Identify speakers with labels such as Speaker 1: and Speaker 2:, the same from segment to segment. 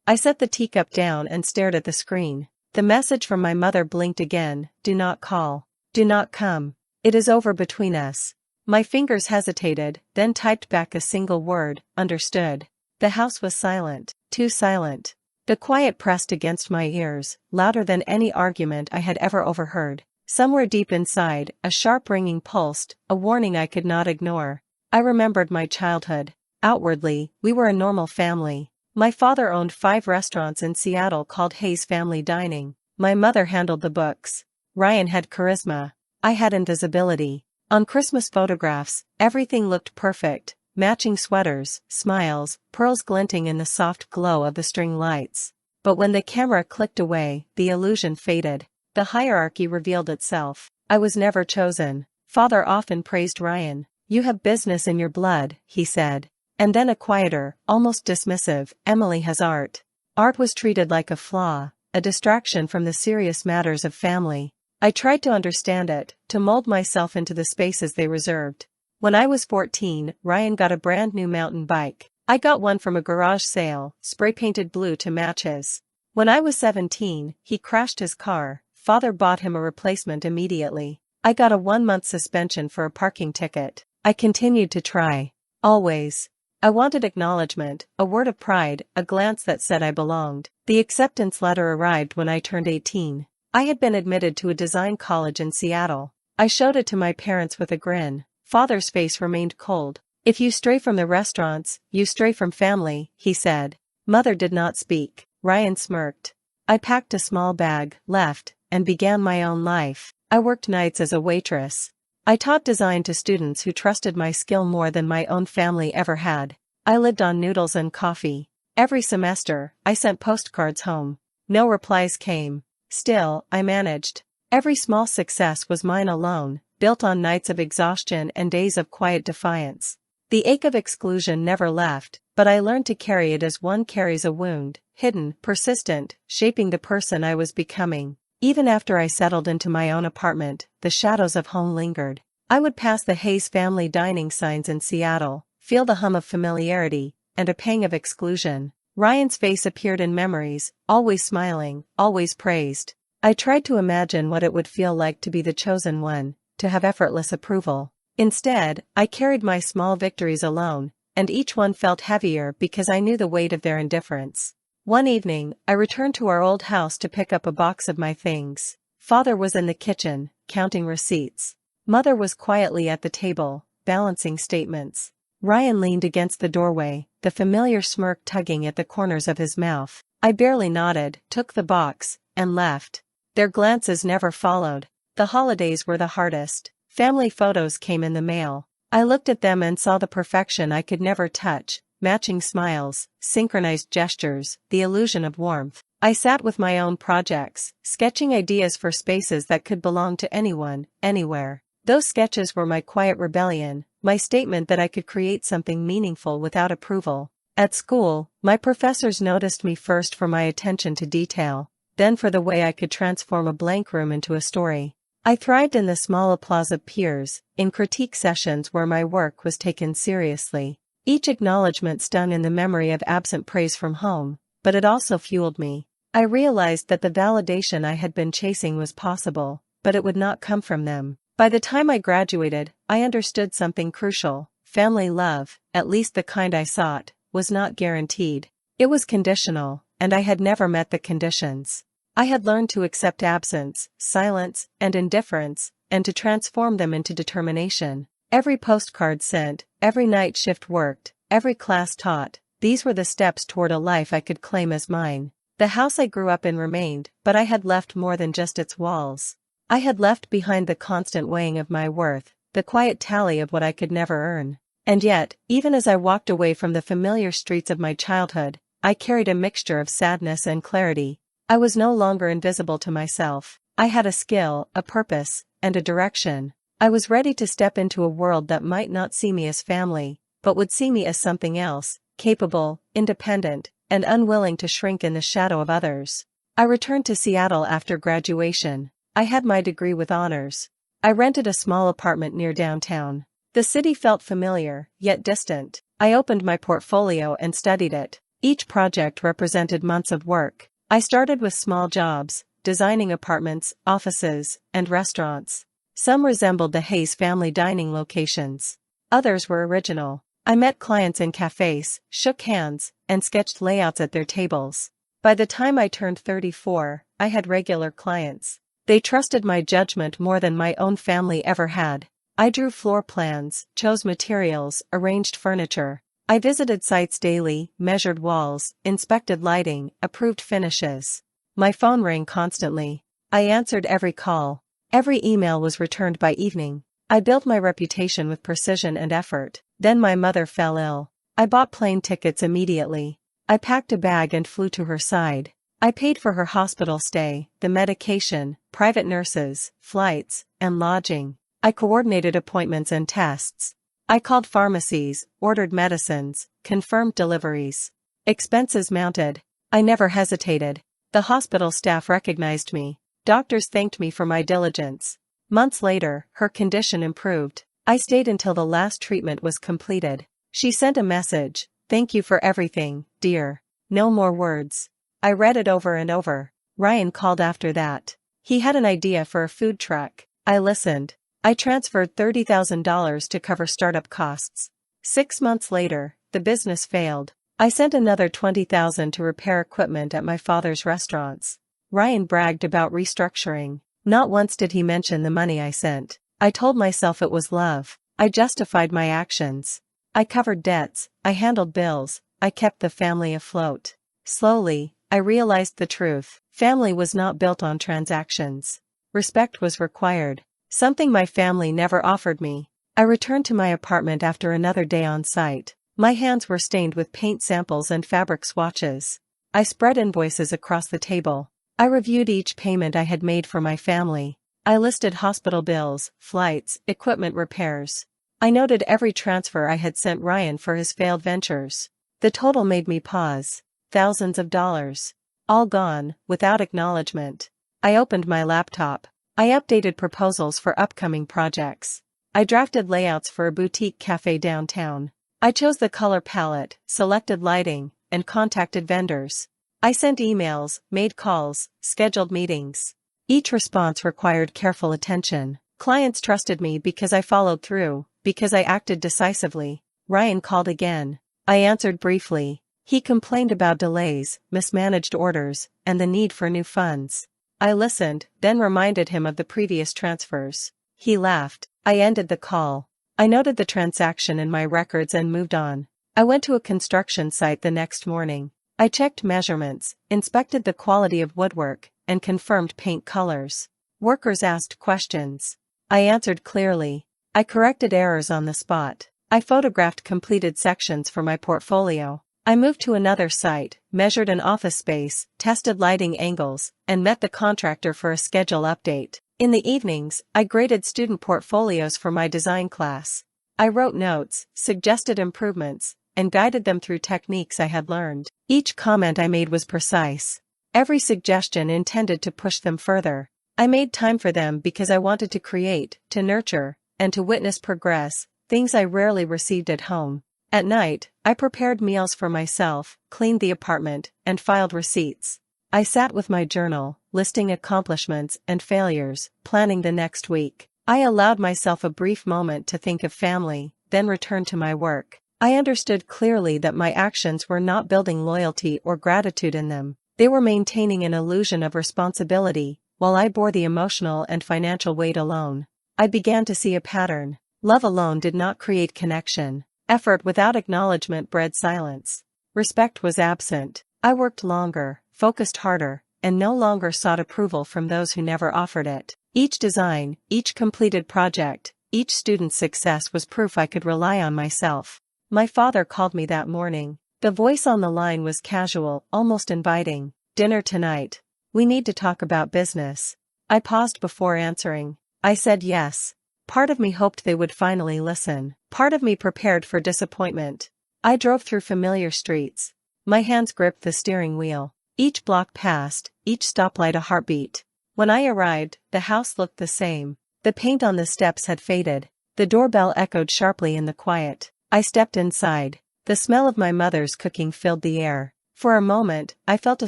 Speaker 1: I set the teacup down and stared at the screen. The message from my mother blinked again: do not call. Do not come. It is over between us. My fingers hesitated, then typed back a single word: understood. The house was silent, too silent. The quiet pressed against my ears, louder than any argument I had ever overheard. Somewhere deep inside, a sharp ringing pulsed, a warning I could not ignore. I remembered my childhood. Outwardly, we were a normal family. My father owned 5 restaurants in Seattle called Hayes Family Dining. My mother handled the books. Ryan had charisma. I had invisibility. On Christmas photographs, everything looked perfect: matching sweaters, smiles, pearls glinting in the soft glow of the string lights. But when the camera clicked away, the illusion faded. The hierarchy revealed itself. I was never chosen. Father often praised Ryan. "You have business in your blood," he said. And then a quieter, almost dismissive: "Emily has art." Art was treated like a flaw, a distraction from the serious matters of family. I tried to understand it, to mold myself into the spaces they reserved. When I was 14, Ryan got a brand new mountain bike. I got one from a garage sale, spray-painted blue to match his. When I was 17, he crashed his car. Father bought him a replacement immediately. I got a 1-month suspension for a parking ticket. I continued to try. Always. I wanted acknowledgement, a word of pride, a glance that said I belonged. The acceptance letter arrived when I turned 18. I had been admitted to a design college in Seattle. I showed it to my parents with a grin. Father's face remained cold. "If you stray from the restaurants, you stray from family," he said. Mother did not speak. Ryan smirked. I packed a small bag, left, and began my own life. I worked nights as a waitress. I taught design to students who trusted my skill more than my own family ever had. I lived on noodles and coffee. Every semester, I sent postcards home. No replies came. Still, I managed. Every small success was mine alone, built on nights of exhaustion and days of quiet defiance. The ache of exclusion never left, but I learned to carry it as one carries a wound, hidden, persistent, shaping the person I was becoming. Even after I settled into my own apartment, the shadows of home lingered. I would pass the Hayes Family Dining signs in Seattle, feel the hum of familiarity, and a pang of exclusion. Ryan's face appeared in memories, always smiling, always praised. I tried to imagine what it would feel like to be the chosen one, to have effortless approval. Instead, I carried my small victories alone, and each one felt heavier because I knew the weight of their indifference. One evening, I returned to our old house to pick up a box of my things. Father was in the kitchen, counting receipts. Mother was quietly at the table, balancing statements. Ryan leaned against the doorway, the familiar smirk tugging at the corners of his mouth. I barely nodded, took the box, and left. Their glances never followed. The holidays were the hardest. Family photos came in the mail. I looked at them and saw the perfection I could never touch. Matching smiles, synchronized gestures, the illusion of warmth. I sat with my own projects, sketching ideas for spaces that could belong to anyone, anywhere. Those sketches were my quiet rebellion, my statement that I could create something meaningful without approval. At school, my professors noticed me first for my attention to detail, then for the way I could transform a blank room into a story. I thrived in the small applause of peers, in critique sessions where my work was taken seriously. Each acknowledgement stung in the memory of absent praise from home, but it also fueled me. I realized that the validation I had been chasing was possible, but it would not come from them. By the time I graduated, I understood something crucial. Family love, at least the kind I sought, was not guaranteed. It was conditional, and I had never met the conditions. I had learned to accept absence, silence, and indifference, and to transform them into determination. Every postcard sent, every night shift worked, every class taught, these were the steps toward a life I could claim as mine. The house I grew up in remained, but I had left more than just its walls. I had left behind the constant weighing of my worth, the quiet tally of what I could never earn. And yet, even as I walked away from the familiar streets of my childhood, I carried a mixture of sadness and clarity. I was no longer invisible to myself. I had a skill, a purpose, and a direction. I was ready to step into a world that might not see me as family, but would see me as something else, capable, independent, and unwilling to shrink in the shadow of others. I returned to Seattle after graduation. I had my degree with honors. I rented a small apartment near downtown. The city felt familiar, yet distant. I opened my portfolio and studied it. Each project represented months of work. I started with small jobs, designing apartments, offices, and restaurants. Some resembled the Hayes family dining locations. Others were original. I met clients in cafes, shook hands, and sketched layouts at their tables. By the time I turned 34, I had regular clients. They trusted my judgment more than my own family ever had. I drew floor plans, chose materials, arranged furniture. I visited sites daily, measured walls, inspected lighting, approved finishes. My phone rang constantly. I answered every call. Every email was returned by evening. I built my reputation with precision and effort. Then my mother fell ill. I bought plane tickets immediately. I packed a bag and flew to her side. I paid for her hospital stay, the medication, private nurses, flights, and lodging. I coordinated appointments and tests. I called pharmacies, ordered medicines, confirmed deliveries. Expenses mounted. I never hesitated. The hospital staff recognized me. Doctors thanked me for my diligence. Months later, her condition improved. I stayed until the last treatment was completed. She sent a message, "Thank you for everything, dear. No more words." I read it over and over. Ryan called after that. He had an idea for a food truck. I listened. I transferred $30,000 to cover startup costs. 6 months later, the business failed. I sent another $20,000 to repair equipment at my father's restaurants. Ryan bragged about restructuring. Not once did he mention the money I sent. I told myself it was love. I justified my actions. I covered debts, I handled bills, I kept the family afloat. Slowly, I realized the truth. Family was not built on transactions. Respect was required. Something my family never offered me. I returned to my apartment after another day on site. My hands were stained with paint samples and fabric swatches. I spread invoices across the table. I reviewed each payment I had made for my family. I listed hospital bills, flights, equipment repairs. I noted every transfer I had sent Ryan for his failed ventures. The total made me pause. Thousands of dollars. All gone, without acknowledgement. I opened my laptop. I updated proposals for upcoming projects. I drafted layouts for a boutique cafe downtown. I chose the color palette, selected lighting, and contacted vendors. I sent emails, made calls, scheduled meetings. Each response required careful attention. Clients trusted me because I followed through, because I acted decisively. Ryan called again. I answered briefly. He complained about delays, mismanaged orders, and the need for new funds. I listened, then reminded him of the previous transfers. He laughed. I ended the call. I noted the transaction in my records and moved on. I went to a construction site the next morning. I checked measurements, inspected the quality of woodwork, and confirmed paint colors. Workers asked questions. I answered clearly. I corrected errors on the spot. I photographed completed sections for my portfolio. I moved to another site, measured an office space, tested lighting angles, and met the contractor for a schedule update. In the evenings, I graded student portfolios for my design class. I wrote notes, suggested improvements, and guided them through techniques I had learned. Each comment I made was precise. Every suggestion intended to push them further. I made time for them because I wanted to create, to nurture, and to witness progress, things I rarely received at home. At night, I prepared meals for myself, cleaned the apartment, and filed receipts. I sat with my journal, listing accomplishments and failures, planning the next week. I allowed myself a brief moment to think of family, then returned to my work. I understood clearly that my actions were not building loyalty or gratitude in them. They were maintaining an illusion of responsibility, while I bore the emotional and financial weight alone. I began to see a pattern. Love alone did not create connection. Effort without acknowledgement bred silence. Respect was absent. I worked longer, focused harder, and no longer sought approval from those who never offered it. Each design, each completed project, each student's success was proof I could rely on myself. My father called me that morning. The voice on the line was casual, almost inviting. "Dinner tonight. We need to talk about business." I paused before answering. I said yes. Part of me hoped they would finally listen. Part of me prepared for disappointment. I drove through familiar streets. My hands gripped the steering wheel. Each block passed, each stoplight a heartbeat. When I arrived, the house looked the same. The paint on the steps had faded. The doorbell echoed sharply in the quiet. I stepped inside. The smell of my mother's cooking filled the air. For a moment, I felt a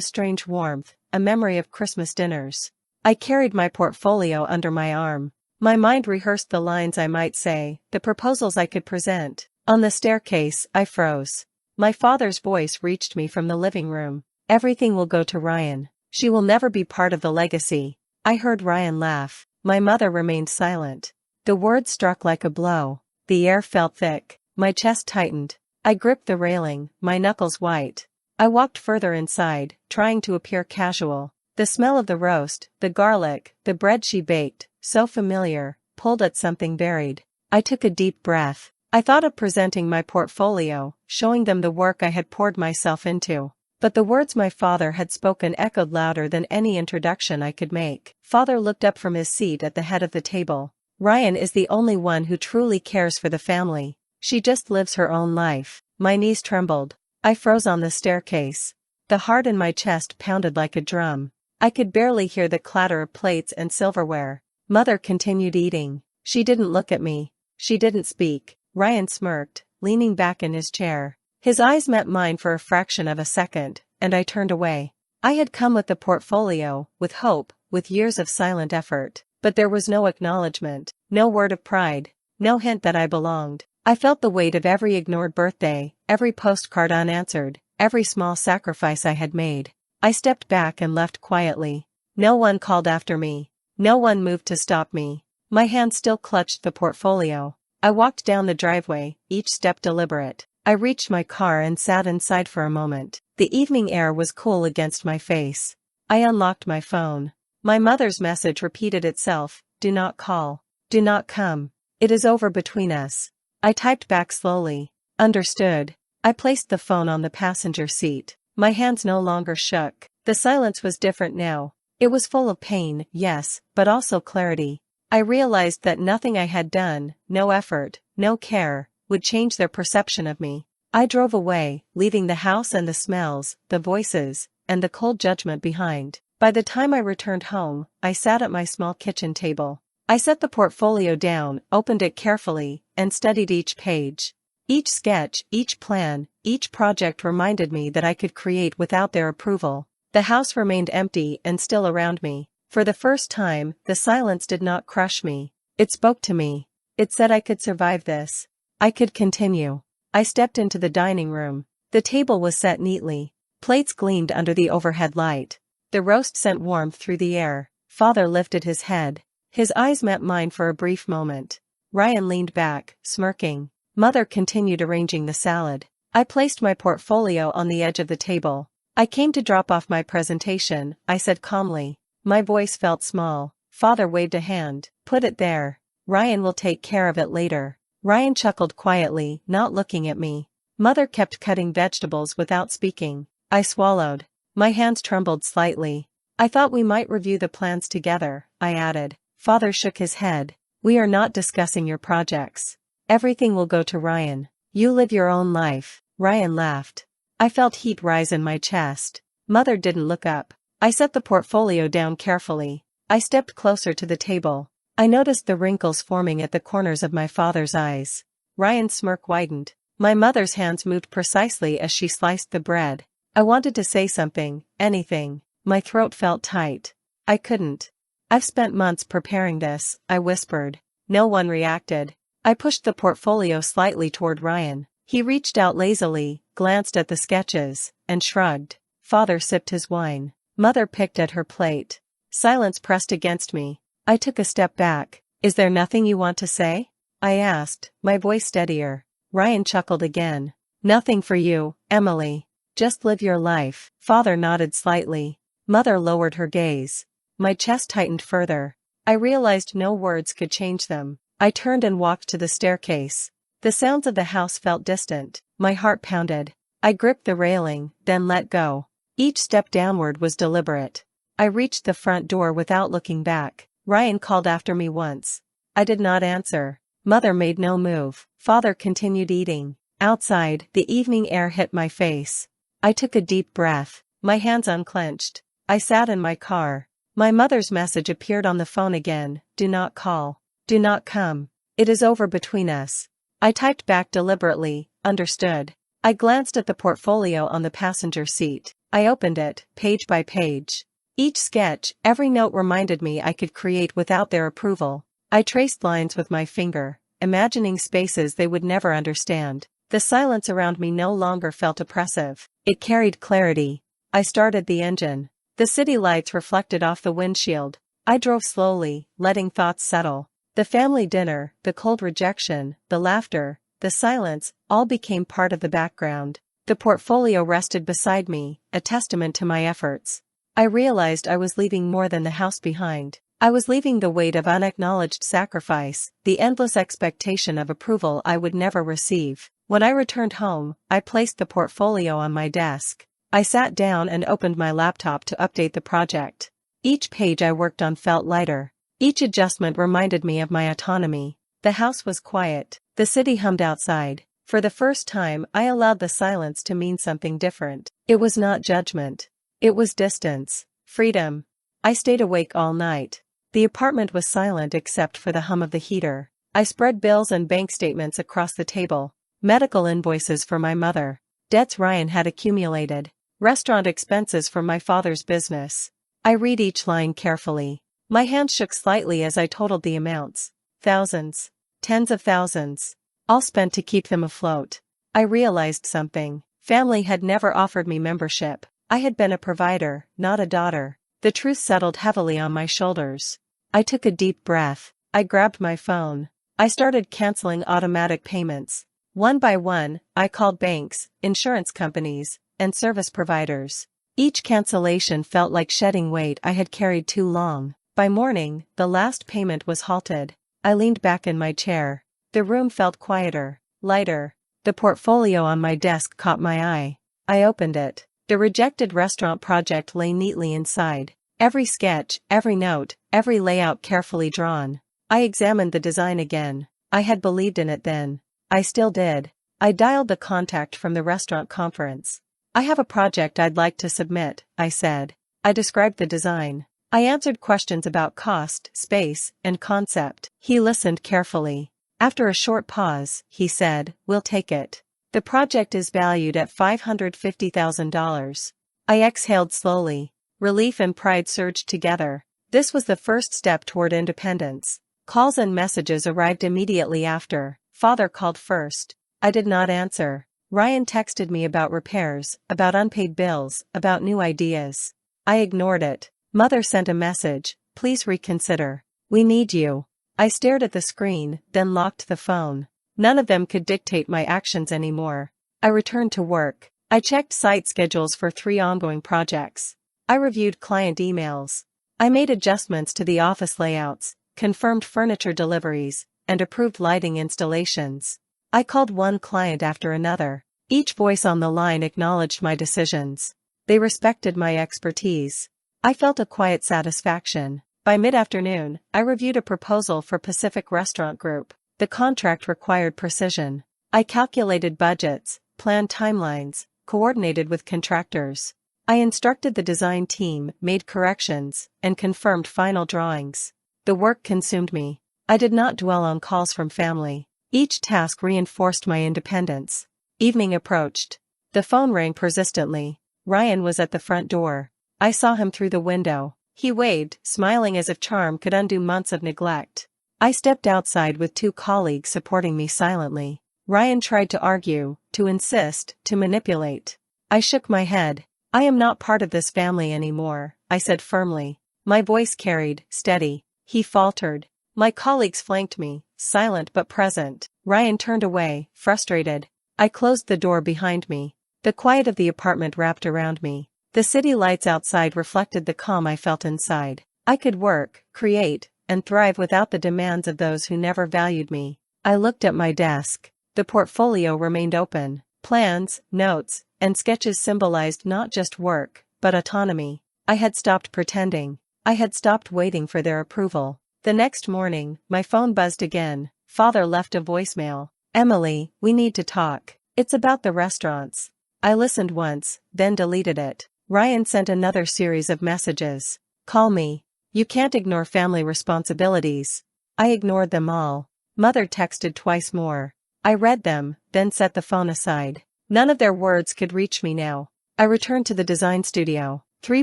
Speaker 1: strange warmth, a memory of Christmas dinners. I carried my portfolio under my arm. My mind rehearsed the lines I might say, the proposals I could present. On the staircase, I froze. My father's voice reached me from the living room. "Everything will go to Ryan. She will never be part of the legacy." I heard Ryan laugh. My mother remained silent. The words struck like a blow. The air felt thick. My chest tightened. I gripped the railing, my knuckles white. I walked further inside, trying to appear casual. The smell of the roast, the garlic, the bread she baked, so familiar, pulled at something buried. I took a deep breath. I thought of presenting my portfolio, showing them the work I had poured myself into. But the words my father had spoken echoed louder than any introduction I could make. Father looked up from his seat at the head of the table. "Ryan is the only one who truly cares for the family. She just lives her own life." My knees trembled. I froze on the staircase. The heart in my chest pounded like a drum. I could barely hear the clatter of plates and silverware. Mother continued eating. She didn't look at me. She didn't speak. Ryan smirked, leaning back in his chair. His eyes met mine for a fraction of a second, and I turned away. I had come with the portfolio, with hope, with years of silent effort, but there was no acknowledgement, no word of pride, no hint that I belonged. I felt the weight of every ignored birthday, every postcard unanswered, every small sacrifice I had made. I stepped back and left quietly. No one called after me. No one moved to stop me. My hand still clutched the portfolio. I walked down the driveway, each step deliberate. I reached my car and sat inside for a moment. The evening air was cool against my face. I unlocked my phone. My mother's message repeated itself: "Do not call. Do not come. It is over between us." I typed back slowly. "Understood." I placed the phone on the passenger seat. My hands no longer shook. The silence was different now. It was full of pain, yes, but also clarity. I realized that nothing I had done, no effort, no care, would change their perception of me. I drove away, leaving the house and the smells, the voices, and the cold judgment behind. By the time I returned home, I sat at my small kitchen table. I set the portfolio down, opened it carefully, and studied each page. Each sketch, each plan, each project reminded me that I could create without their approval. The house remained empty and still around me. For the first time, the silence did not crush me. It spoke to me. It said I could survive this. I could continue. I stepped into the dining room. The table was set neatly. Plates gleamed under the overhead light. The roast sent warmth through the air. Father lifted his head. His eyes met mine for a brief moment. Ryan leaned back, smirking. Mother continued arranging the salad. I placed my portfolio on the edge of the table. "I came to drop off my presentation," I said calmly. My voice felt small. Father waved a hand. "Put it there. Ryan will take care of it later." Ryan chuckled quietly, not looking at me. Mother kept cutting vegetables without speaking. I swallowed. My hands trembled slightly. "I thought we might review the plans together," I added. Father shook his head. "We are not discussing your projects. Everything will go to Ryan. You live your own life." Ryan laughed. I felt heat rise in my chest. Mother didn't look up. I set the portfolio down carefully. I stepped closer to the table. I noticed the wrinkles forming at the corners of my father's eyes. Ryan's smirk widened. My mother's hands moved precisely as she sliced the bread. I wanted to say something, anything. My throat felt tight. I couldn't. "I've spent months preparing this," I whispered. No one reacted. I pushed the portfolio slightly toward Ryan. He reached out lazily, glanced at the sketches, and shrugged. Father sipped his wine. Mother picked at her plate. Silence pressed against me. I took a step back. "Is there nothing you want to say?" I asked, my voice steadier. Ryan chuckled again. "Nothing for you, Emily. Just live your life." Father nodded slightly. Mother lowered her gaze. My chest tightened further. I realized no words could change them. I turned and walked to the staircase. The sounds of the house felt distant. My heart pounded. I gripped the railing, then let go. Each step downward was deliberate. I reached the front door without looking back. Ryan called after me once. I did not answer. Mother made no move. Father continued eating. Outside, the evening air hit my face. I took a deep breath. My hands unclenched. I sat in my car. My mother's message appeared on the phone again. "Do not call. Do not come. It is over between us." I typed back deliberately, "Understood." I glanced at the portfolio on the passenger seat. I opened it, page by page. Each sketch, every note reminded me I could create without their approval. I traced lines with my finger, imagining spaces they would never understand. The silence around me no longer felt oppressive. It carried clarity. I started the engine. The city lights reflected off the windshield. I drove slowly, letting thoughts settle. The family dinner, the cold rejection, the laughter, the silence, all became part of the background. The portfolio rested beside me, a testament to my efforts. I realized I was leaving more than the house behind. I was leaving the weight of unacknowledged sacrifice, the endless expectation of approval I would never receive. When I returned home, I placed the portfolio on my desk. I sat down and opened my laptop to update the project. Each page I worked on felt lighter. Each adjustment reminded me of my autonomy. The house was quiet. The city hummed outside. For the first time, I allowed the silence to mean something different. It was not judgment. It was distance. Freedom. I stayed awake all night. The apartment was silent except for the hum of the heater. I spread bills and bank statements across the table. Medical invoices for my mother. Debts Ryan had accumulated. Restaurant expenses from my father's business. I read each line carefully. My hands shook slightly as I totaled the amounts. Thousands. Tens of thousands. All spent to keep them afloat. I realized something. Family had never offered me membership. I had been a provider, not a daughter. The truth settled heavily on my shoulders. I took a deep breath. I grabbed my phone. I started canceling automatic payments. One by one, I called banks, insurance companies, and service providers. Each cancellation felt like shedding weight I had carried too long. By morning, the last payment was halted. I leaned back in my chair. The room felt quieter, lighter. The portfolio on my desk caught my eye. I opened it. The rejected restaurant project lay neatly inside. Every sketch, every note, every layout carefully drawn. I examined the design again. I had believed in it then. I still did. I dialed the contact from the restaurant conference. I have a project I'd like to submit, I said. I described the design. I answered questions about cost, space, and concept. He listened carefully. After a short pause, he said, "We'll take it. The project is valued at $550,000. I exhaled slowly. Relief and pride surged together. This was the first step toward independence. Calls and messages arrived immediately after. Father called first. I did not answer. Ryan texted me about repairs, about unpaid bills, about new ideas. I ignored it. Mother sent a message, "Please reconsider. We need you." I stared at the screen, then locked the phone. None of them could dictate my actions anymore. I returned to work. I checked site schedules for 3 ongoing projects. I reviewed client emails. I made adjustments to the office layouts, confirmed furniture deliveries, and approved lighting installations. I called one client after another. Each voice on the line acknowledged my decisions. They respected my expertise. I felt a quiet satisfaction. By mid-afternoon, I reviewed a proposal for Pacific Restaurant Group. The contract required precision. I calculated budgets, planned timelines, coordinated with contractors. I instructed the design team, made corrections, and confirmed final drawings. The work consumed me. I did not dwell on calls from family. Each task reinforced my independence. Evening approached. The phone rang persistently. Ryan was at the front door. I saw him through the window. He waved, smiling as if charm could undo months of neglect. I stepped outside with 2 colleagues supporting me silently. Ryan tried to argue, to insist, to manipulate. I shook my head. "I am not part of this family anymore," I said firmly. My voice carried, steady. He faltered. My colleagues flanked me, silent but present. Ryan turned away, frustrated. I closed the door behind me. The quiet of the apartment wrapped around me. The city lights outside reflected the calm I felt inside. I could work, create, and thrive without the demands of those who never valued me. I looked at my desk. The portfolio remained open. Plans, notes, and sketches symbolized not just work, but autonomy. I had stopped pretending. I had stopped waiting for their approval. The next morning, my phone buzzed again. Father left a voicemail. "Emily, we need to talk. It's about the restaurants." I listened once, then deleted it. Ryan sent another series of messages. "Call me. You can't ignore family responsibilities." I ignored them all. Mother texted twice more. I read them, then set the phone aside. None of their words could reach me now. I returned to the design studio. 3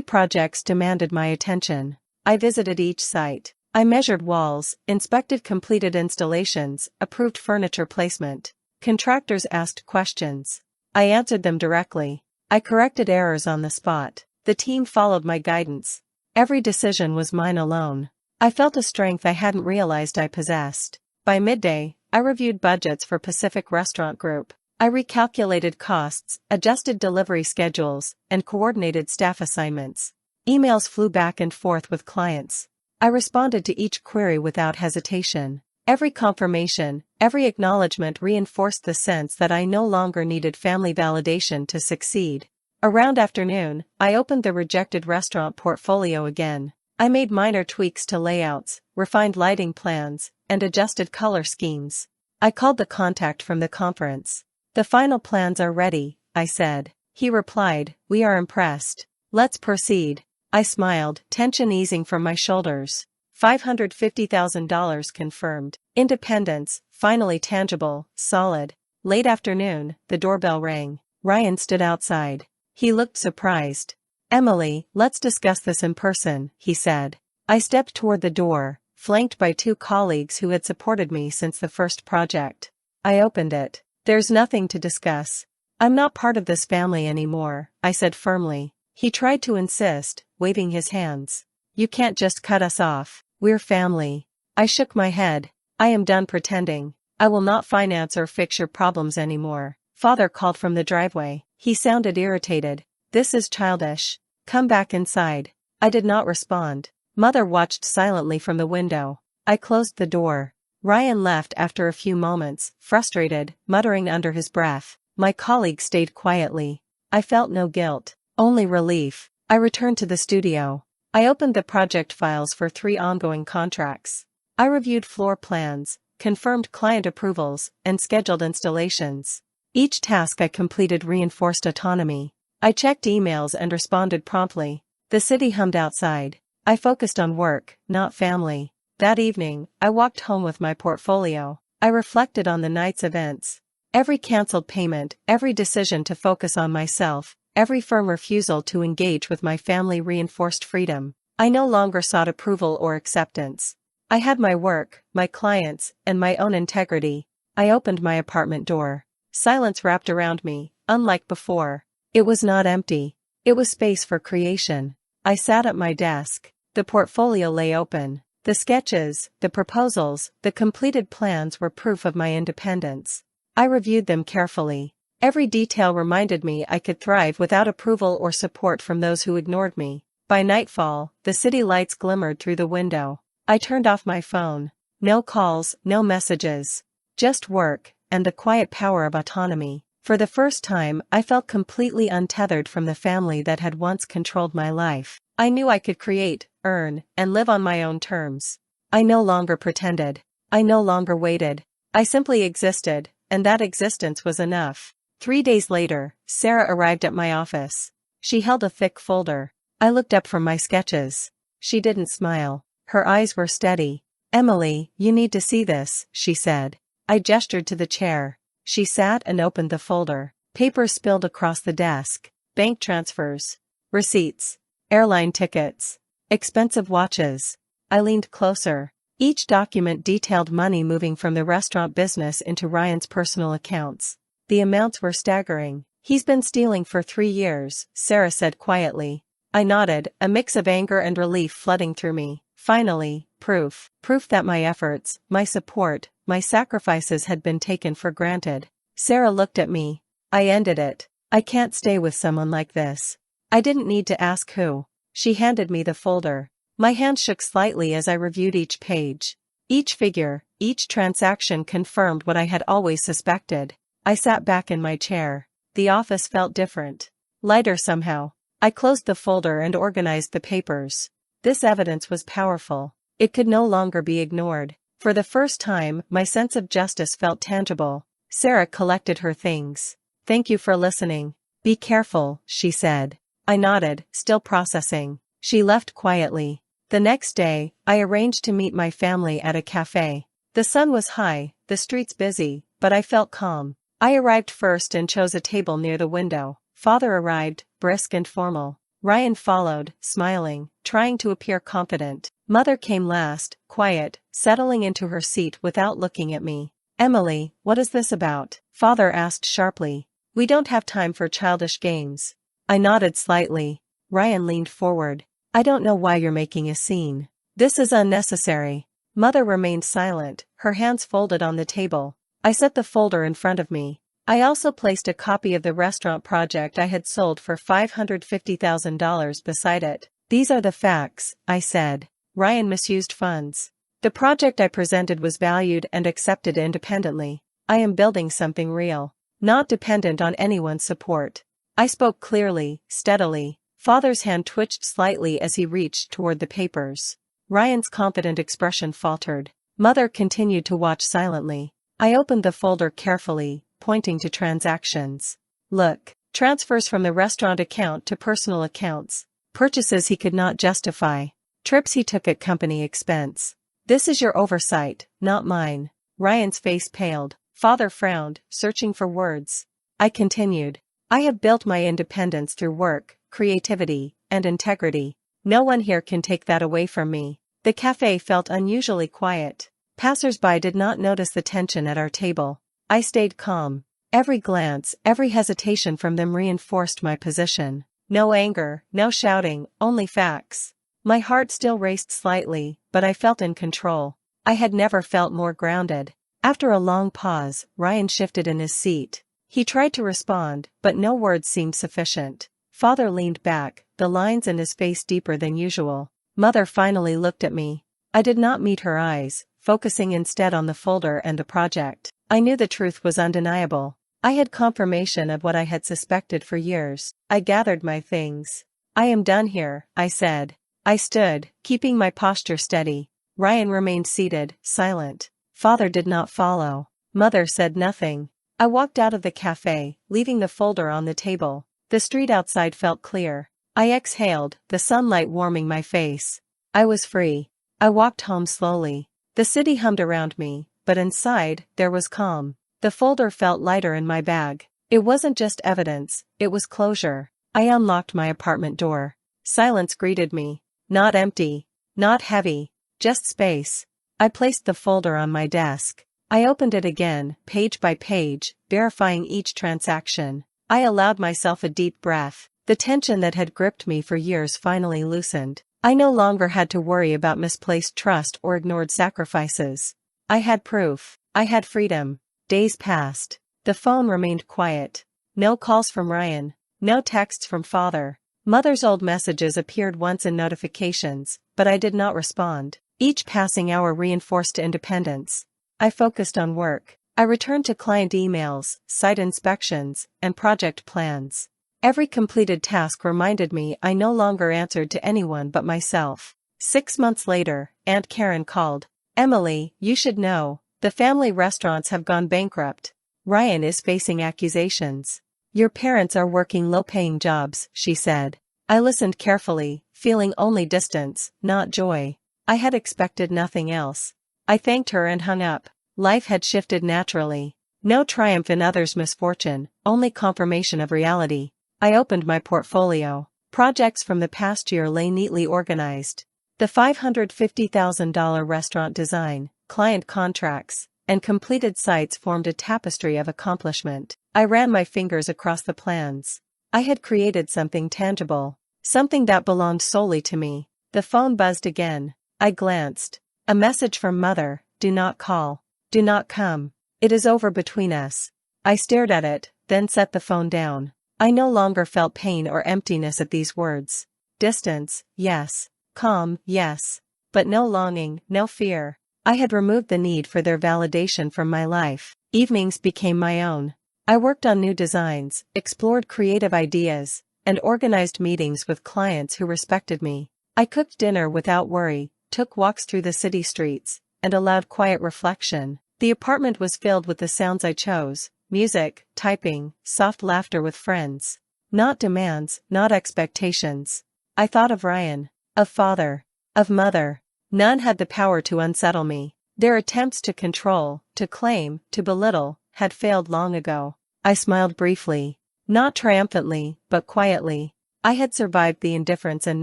Speaker 1: projects demanded my attention. I visited each site. I measured walls, inspected completed installations, approved furniture placement. Contractors asked questions. I answered them directly. I corrected errors on the spot. The team followed my guidance. Every decision was mine alone. I felt a strength I hadn't realized I possessed. By midday, I reviewed budgets for Pacific Restaurant Group. I recalculated costs, adjusted delivery schedules, and coordinated staff assignments. Emails flew back and forth with clients. I responded to each query without hesitation. Every confirmation, every acknowledgement reinforced the sense that I no longer needed family validation to succeed. Around afternoon, I opened the rejected restaurant portfolio again. I made minor tweaks to layouts, refined lighting plans, and adjusted color schemes. I called the contact from the conference. "The final plans are ready," I said. He replied, "We are impressed. Let's proceed." I smiled, tension easing from my shoulders. $550,000 confirmed. Independence, finally tangible, solid. Late afternoon, the doorbell rang. Ryan stood outside. He looked surprised. "Emily, let's discuss this in person," he said. I stepped toward the door, flanked by 2 colleagues who had supported me since the first project. I opened it. "There's nothing to discuss. I'm not part of this family anymore," I said firmly. He tried to insist, waving his hands. "You can't just cut us off. We're family." I shook my head. "I am done pretending. I will not finance or fix your problems anymore." Father called from the driveway. He sounded irritated. "This is childish. Come back inside." I did not respond. Mother watched silently from the window. I closed the door. Ryan left after a few moments, frustrated, muttering under his breath. My colleague stayed quietly. I felt no guilt, only relief. I returned to the studio. I opened the project files for 3 ongoing contracts. I reviewed floor plans, confirmed client approvals, and scheduled installations. Each task I completed reinforced autonomy. I checked emails and responded promptly. The city hummed outside. I focused on work, not family. That evening, I walked home with my portfolio. I reflected on the night's events. Every canceled payment, every decision to focus on myself, every firm refusal to engage with my family reinforced freedom. I no longer sought approval or acceptance. I had my work, my clients, and my own integrity. I opened my apartment door. Silence wrapped around me, unlike before. It was not empty. It was space for creation. I sat at my desk. The portfolio lay open. The sketches, the proposals, the completed plans were proof of my independence. I reviewed them carefully. Every detail reminded me I could thrive without approval or support from those who ignored me. By nightfall, the city lights glimmered through the window. I turned off my phone. No calls, no messages. Just work, and the quiet power of autonomy. For the first time, I felt completely untethered from the family that had once controlled my life. I knew I could create, earn, and live on my own terms. I no longer pretended. I no longer waited. I simply existed, and that existence was enough. 3 days later, Sarah arrived at my office. She held a thick folder. I looked up from my sketches. She didn't smile. Her eyes were steady. "Emily, you need to see this," she said. I gestured to the chair. She sat and opened the folder. Papers spilled across the desk. Bank transfers. Receipts. Airline tickets. Expensive watches. I leaned closer. Each document detailed money moving from the restaurant business into Ryan's personal accounts. The amounts were staggering. "He's been stealing for 3 years, Sarah said quietly. I nodded, a mix of anger and relief flooding through me. Finally, proof. Proof that my efforts, my support, my sacrifices had been taken for granted. Sarah looked at me. "I ended it. I can't stay with someone like this." I didn't need to ask who. She handed me the folder. My hand shook slightly as I reviewed each page. Each figure, each transaction confirmed what I had always suspected. I sat back in my chair. The office felt different. Lighter somehow. I closed the folder and organized the papers. This evidence was powerful. It could no longer be ignored. For the first time, my sense of justice felt tangible. Sarah collected her things. "Thank you for listening. Be careful," she said. I nodded, still processing. She left quietly. The next day, I arranged to meet my family at a cafe. The sun was high, the streets busy, but I felt calm. I arrived first and chose a table near the window. Father arrived, brisk and formal. Ryan followed, smiling, trying to appear confident. Mother came last, quiet, settling into her seat without looking at me. "Emily, what is this about?" Father asked sharply. "We don't have time for childish games." I nodded slightly. Ryan leaned forward. "I don't know why you're making a scene. This is unnecessary." Mother remained silent, her hands folded on the table. I set the folder in front of me. I also placed a copy of the restaurant project I had sold for $550,000 beside it. "These are the facts," I said. Ryan misused funds. The project I presented was valued and accepted independently. I am building something real, not dependent on anyone's support. I spoke clearly, steadily. Father's hand twitched slightly as he reached toward the papers. Ryan's confident expression faltered. Mother continued to watch silently. I opened the folder carefully, pointing to transactions. "Look, transfers from the restaurant account to personal accounts. Purchases he could not justify. Trips he took at company expense. This is your oversight, not mine." Ryan's face paled. Father frowned, searching for words. I continued. "I have built my independence through work, creativity, and integrity. No one here can take that away from me." The cafe felt unusually quiet. Passers-by did not notice the tension at our table. I stayed calm. Every glance, every hesitation from them reinforced my position. No anger, no shouting, only facts. My heart still raced slightly, but I felt in control. I had never felt more grounded. After a long pause, Ryan shifted in his seat. He tried to respond, but no words seemed sufficient. Father leaned back, the lines in his face deeper than usual. Mother finally looked at me. I did not meet her eyes, focusing instead on the folder and the project. I knew the truth was undeniable. I had confirmation of what I had suspected for years. I gathered my things. "I am done here," I said. I stood, keeping my posture steady. Ryan remained seated, silent. Father did not follow. Mother said nothing. I walked out of the cafe, leaving the folder on the table. The street outside felt clear. I exhaled, the sunlight warming my face. I was free. I walked home slowly. The city hummed around me, but inside, there was calm. The folder felt lighter in my bag. It wasn't just evidence, it was closure. I unlocked my apartment door. Silence greeted me. Not empty, not heavy, just space. I placed the folder on my desk. I opened it again, page by page, verifying each transaction. I allowed myself a deep breath. The tension that had gripped me for years finally loosened. I no longer had to worry about misplaced trust or ignored sacrifices. I had proof. I had freedom. Days passed. The phone remained quiet. No calls from Ryan. No texts from Father. Mother's old messages appeared once in notifications, but I did not respond. Each passing hour reinforced independence. I focused on work. I returned to client emails, site inspections, and project plans. Every completed task reminded me I no longer answered to anyone but myself. 6 months later, Aunt Karen called. "Emily, you should know, the family restaurants have gone bankrupt. Ryan is facing accusations. Your parents are working low-paying jobs," she said. I listened carefully, feeling only distance, not joy. I had expected nothing else. I thanked her and hung up. Life had shifted naturally. No triumph in others' misfortune, only confirmation of reality. I opened my portfolio. Projects from the past year lay neatly organized. The $550,000 restaurant design, client contracts, and completed sites formed a tapestry of accomplishment. I ran my fingers across the plans. I had created something tangible, something that belonged solely to me. The phone buzzed again. I glanced. A message from Mother: "Do not call. Do not come. It is over between us." I stared at it, then set the phone down. I no longer felt pain or emptiness at these words. Distance, yes. Calm, yes. But no longing, no fear. I had removed the need for their validation from my life. Evenings became my own. I worked on new designs, explored creative ideas, and organized meetings with clients who respected me. I cooked dinner without worry, took walks through the city streets, and allowed quiet reflection. The apartment was filled with the sounds I chose: music, typing, soft laughter with friends. Not demands, not expectations. I thought of Ryan, of Father, of Mother. None had the power to unsettle me. Their attempts to control, to claim, to belittle, had failed long ago. I smiled briefly. Not triumphantly, but quietly. I had survived the indifference and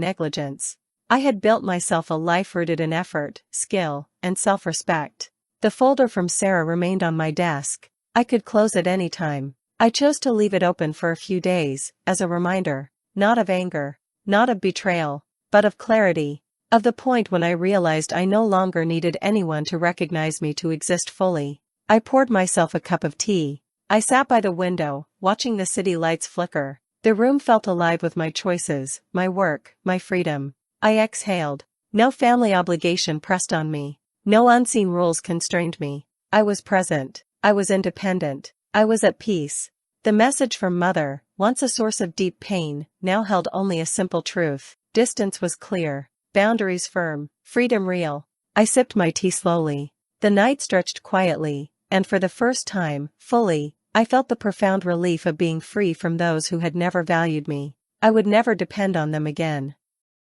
Speaker 1: negligence. I had built myself a life rooted in effort, skill, and self-respect. The folder from Sarah remained on my desk. I could close it any time. I chose to leave it open for a few days, as a reminder, not of anger, not of betrayal, but of clarity, of the point when I realized I no longer needed anyone to recognize me to exist fully. I poured myself a cup of tea. I sat by the window, watching the city lights flicker. The room felt alive with my choices, my work, my freedom. I exhaled. No family obligation pressed on me. No unseen rules constrained me. I was present. I was independent. I was at peace. The message from Mother, once a source of deep pain, now held only a simple truth. Distance was clear. Boundaries firm. Freedom real. I sipped my tea slowly. The night stretched quietly, and for the first time, fully, I felt the profound relief of being free from those who had never valued me. I would never depend on them again.